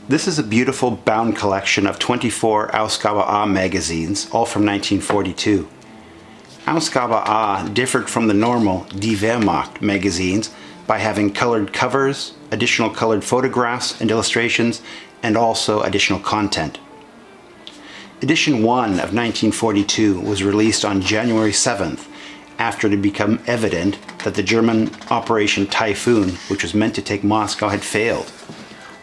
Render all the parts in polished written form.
This is a beautiful bound collection of 24 Ausgabe A magazines, all from 1942. Ausgabe A differed from the normal Die Wehrmacht magazines by having colored covers, additional colored photographs and illustrations, and also additional content. Edition 1 of 1942 was released on January 7th, after it had become evident that the German Operation Typhoon, which was meant to take Moscow, had failed.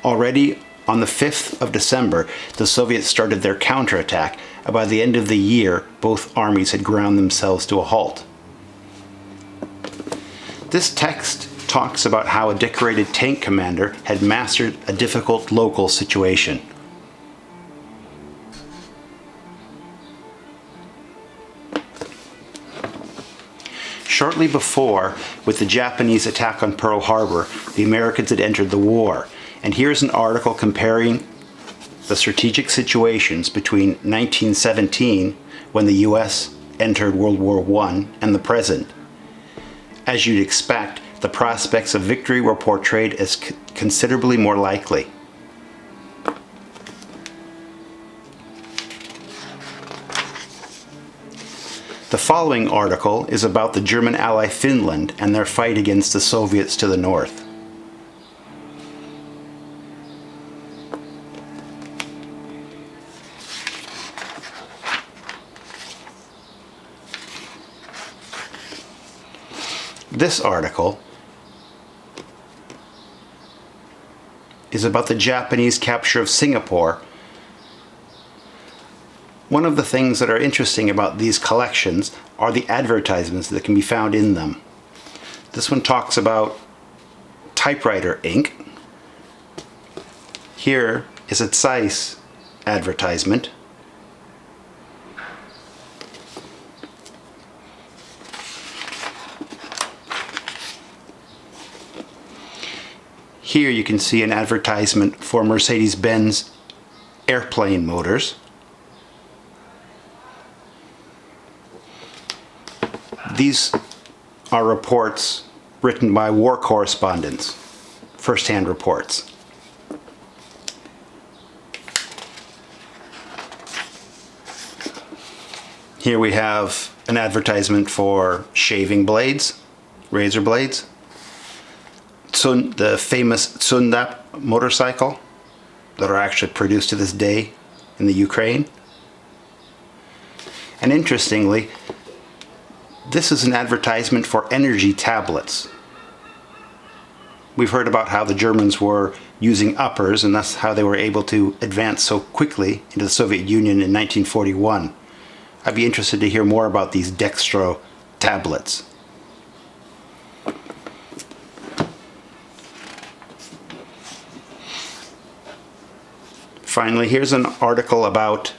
Already on the 5th of December, the Soviets started their counterattack, and by the end of the year, both armies had ground themselves to a halt. This text talks about how a decorated tank commander had mastered a difficult local situation. Shortly before, with the Japanese attack on Pearl Harbor, the Americans had entered the war. And here's an article comparing the strategic situations between 1917, when the US entered World War I, and the present. As you'd expect, the prospects of victory were portrayed as considerably more likely. The following article is about the German ally Finland and their fight against the Soviets to the north. This article is about the Japanese capture of Singapore. One of the things that are interesting about these collections are the advertisements that can be found in them. This one talks about typewriter ink. Here is a Zeiss advertisement. Here you can see an advertisement for Mercedes-Benz airplane motors. These are reports written by war correspondents, first-hand reports. Here we have an advertisement for shaving blades, razor blades. The famous Sundap motorcycle that are actually produced to this day in the Ukraine. And interestingly, this is an advertisement for energy tablets. We've heard about how the Germans were using uppers, and that's how they were able to advance so quickly into the Soviet Union in 1941. I'd be interested to hear more about these dextro tablets. Finally, here's an article about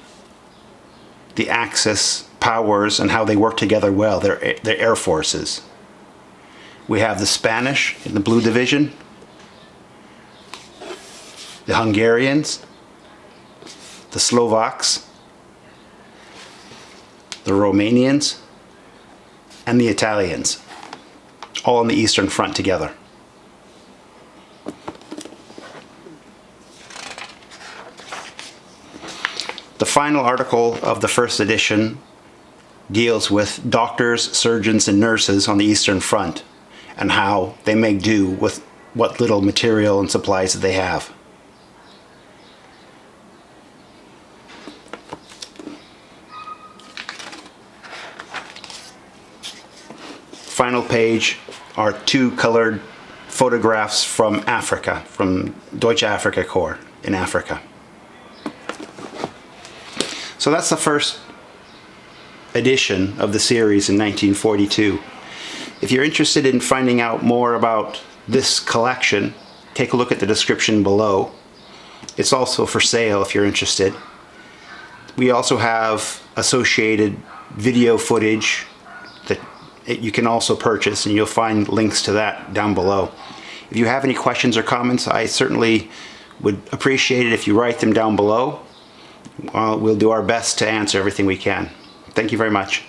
the Axis powers and how they work together well, their air forces. We have the Spanish in the Blue Division, the Hungarians, the Slovaks, the Romanians, and the Italians, all on the Eastern Front together. The final article of the first edition deals with doctors, surgeons, and nurses on the Eastern Front and how they make do with what little material and supplies that they have. Final page are two colored photographs from Africa, from Deutsche Afrika Korps in Africa. So that's the first edition of the series in 1942. If you're interested in finding out more about this collection, take a look at the description below. It's also for sale if you're interested. We also have associated video footage that you can also purchase, and you'll find links to that down below. If you have any questions or comments, I certainly would appreciate it if you write them down below. We'll do our best to answer everything we can. Thank you very much.